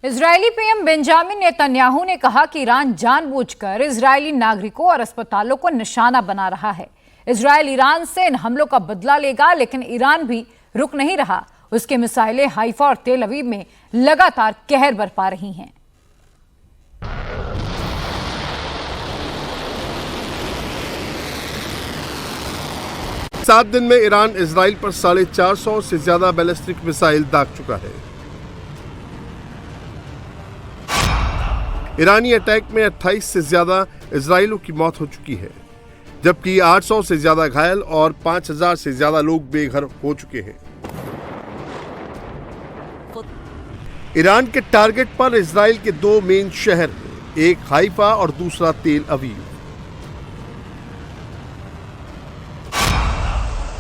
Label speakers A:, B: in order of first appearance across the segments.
A: Israeli PM Benjamin Netanyahu ने कहा कि ईरान जानबूझकर इजरायली नागरिकों और अस्पतालों को निशाना बना रहा है। इजरायल ईरान से इन हमलों का बदला लेगा, लेकिन ईरान भी रुक नहीं रहा। उसके मिसाइलें हाइफा और तेल अवीव में लगातार कहर बरपा रही हैं।
B: सात दिन में ईरान इजराइल पर 450 से ज्यादा बैलिस्टिक मिसाइल दाग चुका है। ईरानी अटैक में 28 से ज्यादा इजरायलियों की मौत हो चुकी है, जबकि 800 से ज्यादा घायल और 5000 से ज्यादा लोग बेघर हो चुके हैं। ईरान के टारगेट पर इजराइल के दो मेन शहर हैं, एक हाइफा और दूसरा तेल अवीव।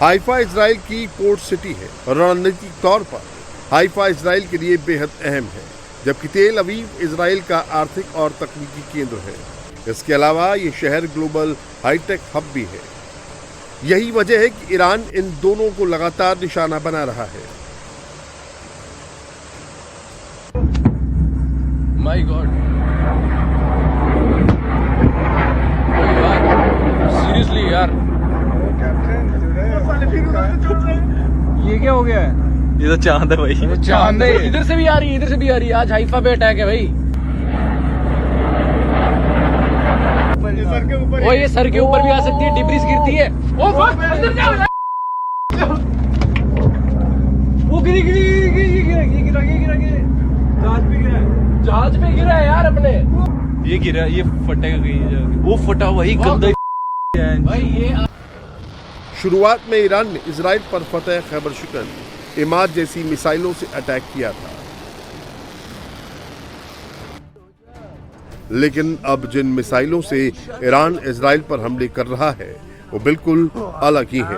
B: हाइफा इजराइल की पोर्ट सिटी है और रणनीतिक तौर पर हाइफा इजराइल के लिए बेहद अहम है, जबकि तेल अवीव इजराइल का आर्थिक और तकनीकी केंद्र है। इसके अलावा ये शहर ग्लोबल हाईटेक हब भी है। यही वजह है कि ईरान इन दोनों को लगातार निशाना बना रहा है।
C: माय गॉड, सीरियसली यार,
D: ये क्या हो गया है?
E: ये तो चांद है भाई,
C: चांद है। इधर से भी आ रही है, इधर से भी आ रही है। आज हाइफा पे अटैक है भाई। ओ ये सर के ऊपर भी आ सकती है, डिब्रीज गिरती है। ओ इधर क्या हो रहा है? वो गिरी गिरी गिरी गिरा जहाज पे गिरा है यार अपने।
E: ये गिरा, ये फटेगा कहीं, वो फटा वही गंदा
C: भाई। ये
B: शुरुआत में ईरान ने इजराइल पर फतेह खैबर शिकन, इमाद जैसी मिसाइलों से अटैक किया था, लेकिन अब जिन मिसाइलों से ईरान इजराइल पर हमले कर रहा है वो बिल्कुल अलग ही है।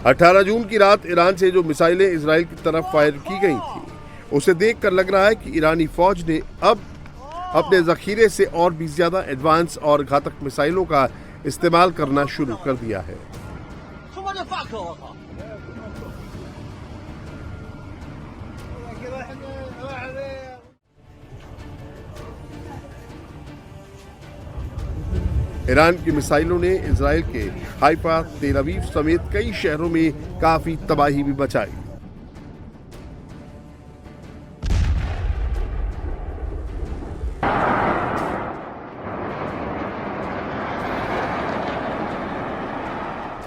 B: 18 जून की रात ईरान से जो मिसाइलें इजराइल की तरफ फायर की गई थी, उसे देखकर लग रहा है कि ईरानी फौज ने अब अपने जखीरे से और भी ज्यादा एडवांस और घातक मिसाइलों का इस्तेमाल करना शुरू कर दिया है। ईरान की मिसाइलों ने इजराइल के हाइफा, तेल अवीव समेत कई शहरों में काफी तबाही भी मचाई।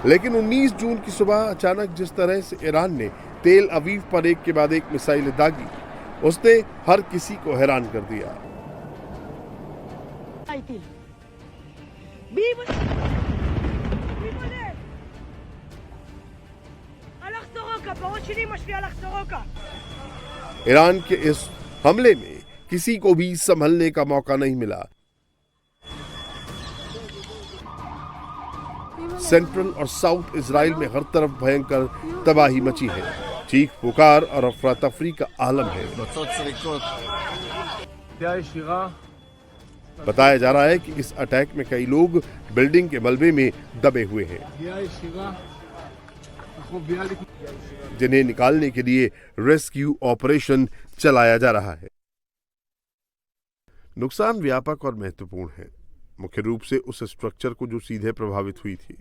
B: लेकिन 19 जून की सुबह अचानक जिस तरह से ईरान ने तेल अवीव पर एक के बाद एक मिसाइल दागी, उसने हर किसी को हैरान कर दिया। ईरान के इस हमले में किसी को भी संभलने का मौका नहीं मिला। सेंट्रल और साउथ इजराइल में हर तरफ भयंकर तबाही मची है। चीख पुकार और अफरा तफरी का आलम है। बताया जा रहा है कि इस अटैक में कई लोग बिल्डिंग के मलबे में दबे हुए हैं, जिन्हें निकालने के लिए रेस्क्यू ऑपरेशन चलाया जा रहा है। नुकसान व्यापक और महत्वपूर्ण है, मुख्य रूप से उस स्ट्रक्चर को जो सीधे प्रभावित हुई थी।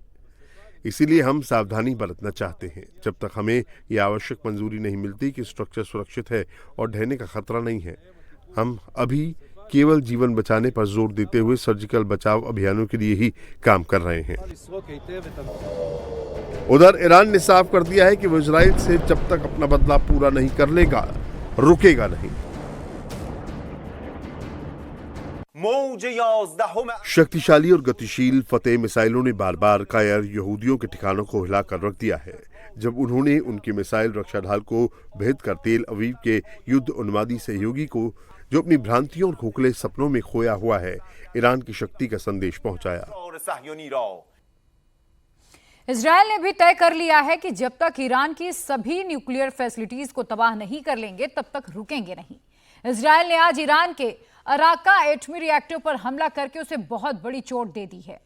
B: इसीलिए हम सावधानी बरतना चाहते हैं। जब तक हमें यह आवश्यक मंजूरी नहीं मिलती कि स्ट्रक्चर सुरक्षित है और ढहने का खतरा नहीं है, हम अभी केवल जीवन बचाने पर जोर देते हुए सर्जिकल बचाव अभियानों के लिए ही काम कर रहे हैं। उधर ईरान ने साफ कर दिया है कि वो इजराइल से जब तक अपना बदला पूरा नहीं कर लेगा, रुकेगा नहीं। शक्तिशाली और गतिशील फतेह मिसाइलों ने बार बार कायर यहूदियों के ठिकानों को हिलाकर रख दिया है, जब उन्होंने उनकी मिसाइल रक्षा ढाल को भेद कर तेल अवीव के युद्ध उन्मादी सहयोगी को, जो अपनी भ्रांतियों और खोखले सपनों में खोया हुआ है, ईरान की शक्ति का संदेश पहुंचाया।
A: इजरायल ने भी तय कर लिया है कि जब तक ईरान की सभी न्यूक्लियर फैसिलिटीज को तबाह नहीं कर लेंगे, तब तक रुकेंगे नहीं। इजरायल ने आज ईरान के अराका एटमी रिएक्टर पर हमला करके उसे बहुत बड़ी चोट दे दी है।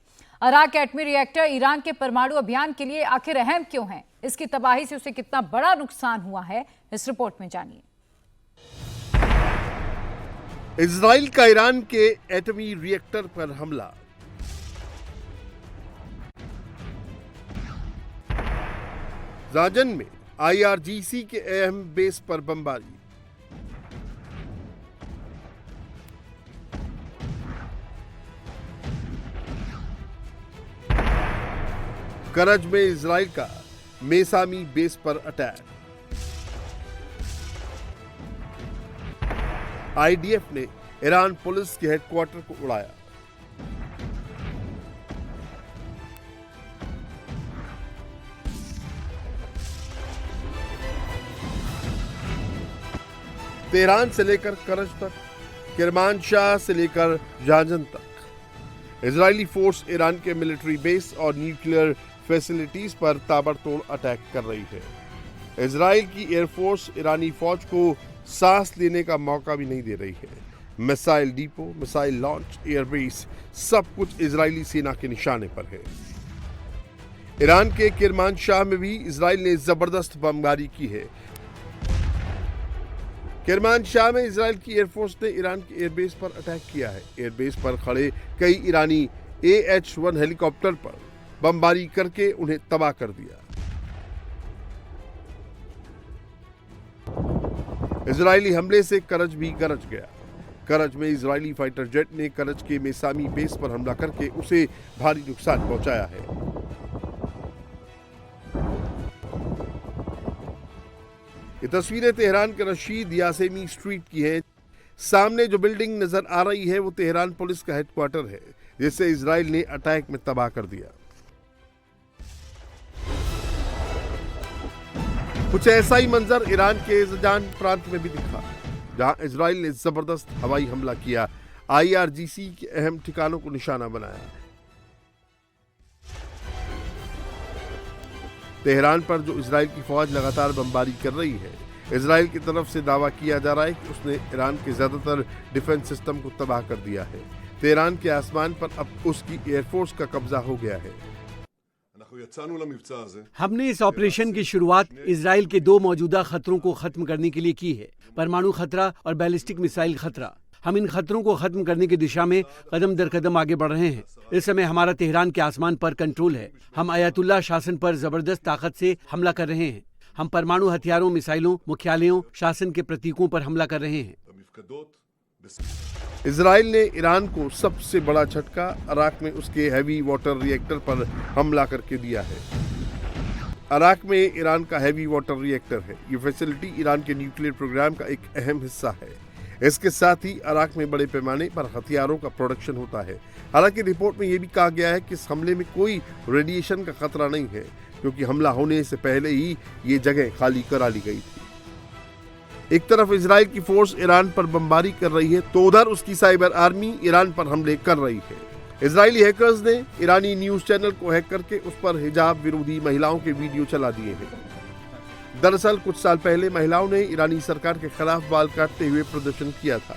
A: अराक एटमी रिएक्टर ईरान के परमाणु अभियान के लिए आखिर अहम क्यों है? इसकी तबाही से उसे कितना बड़ा नुकसान हुआ है, इस रिपोर्ट में जानिए।
B: इजराइल का ईरान के एटमी रिएक्टर पर हमला। राजन में IRGC के अहम बेस पर बमबारी। करज में इजराइल का मेसामी बेस पर अटैक। IDF ने ईरान पुलिस के हेडक्वार्टर को उड़ाया। तेहरान से लेकर करज तक, किरमानशाह से लेकर जाजन तक इजरायली फोर्स ईरान के मिलिट्री बेस और न्यूक्लियर फैसिलिटीज पर ताबड़तोड़ अटैक कर रही है। इजराइल की एयरफोर्स ईरानी फौज को सांस लेने का मौका भी नहीं दे रही है। Missile depot, missile launch, airbase, सब कुछ इजरायली सेना के निशाने पर है। ईरान के किरमानशाह में भी इजराइल ने जबरदस्त बमबारी की है। किरमानशाह में इजराइल की एयरफोर्स ने ईरान के एयरबेस पर अटैक किया है। एयरबेस पर खड़े कई ईरानी AH-1 हेलीकॉप्टर पर बमबारी करके उन्हें तबाह कर दिया। इजरायली हमले से करज भी गरज गया। करज में इजरायली फाइटर जेट ने करज के मेसामी बेस पर हमला करके उसे भारी नुकसान पहुंचाया है। ये तस्वीरें तेहरान के रशीद यासेमी स्ट्रीट की हैं। सामने जो बिल्डिंग नजर आ रही है वो तेहरान पुलिस का हेडक्वार्टर है, जिसे इजराइल ने अटैक में तबाह कर दिया। कुछ ऐसा ही मंजर ईरान के जजान प्रांत में भी दिखा, जहां इजराइल ने जबरदस्त हवाई हमला किया, IRGC के अहम ठिकानों को निशाना बनाया। तेहरान पर जो इजराइल की फौज लगातार बमबारी कर रही है, इजराइल की तरफ से दावा किया जा रहा है कि उसने ईरान के ज्यादातर डिफेंस सिस्टम को तबाह कर दिया है। तेहरान के आसमान पर अब उसकी एयरफोर्स का कब्जा हो गया है।
F: हमने इस ऑपरेशन की शुरुआत इजराइल के 2 मौजूदा खतरों को खत्म करने के लिए की है, परमाणु खतरा और बैलिस्टिक मिसाइल खतरा। हम इन खतरों को खत्म करने की दिशा में कदम दर कदम आगे बढ़ रहे हैं। इस समय हमारा तेहरान के आसमान पर कंट्रोल है। हम अयातुल्ला शासन पर जबरदस्त ताकत से हमला कर रहे हैं। हम परमाणु हथियारों, मिसाइलों, मुख्यालयों, शासन के प्रतीकों पर हमला कर रहे हैं।
B: इजराइल ने ईरान को सबसे बड़ा झटका अराक में उसके हैवी वाटर रिएक्टर पर हमला करके दिया है। अराक में ईरान का हैवी वाटर रिएक्टर है। ये फैसिलिटी ईरान के न्यूक्लियर प्रोग्राम का एक अहम हिस्सा है। इसके साथ ही अराक में बड़े पैमाने पर हथियारों का प्रोडक्शन होता है। हालांकि रिपोर्ट में यह भी कहा गया है कि इस हमले में कोई रेडिएशन का खतरा नहीं है, क्योंकि हमला होने से पहले ही ये जगह खाली करा ली गई थी। एक तरफ इजराइल की फोर्स ईरान पर बमबारी कर रही है, तो उधर उसकी साइबर आर्मी ईरान पर हमले कर रही है। इजरायली हैकर्स ने ईरानी न्यूज चैनल को हैक करके उस पर हिजाब विरोधी महिलाओं के वीडियो चला दिए हैं। दरअसल कुछ साल पहले महिलाओं ने ईरानी सरकार के खिलाफ बाल काटते हुए प्रदर्शन किया था।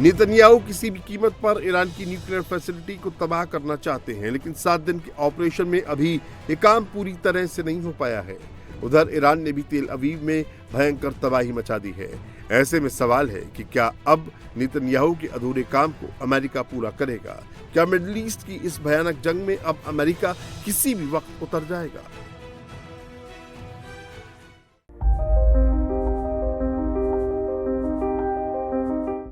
B: नेतन्याहू किसी भी कीमत पर ईरान की न्यूक्लियर फैसिलिटी को तबाह करना चाहते हैं, लेकिन 7 दिन के ऑपरेशन में अभी ये काम पूरी तरह से नहीं हो पाया है। उधर ईरान ने भी तेल अवीव में भयंकर तबाही मचा दी है। ऐसे में सवाल है कि क्या अब नेतन्याहू के अधूरे काम को अमेरिका पूरा करेगा? क्या मिडिल ईस्ट की इस भयानक जंग में अब अमेरिका किसी भी वक्त उतर जाएगा?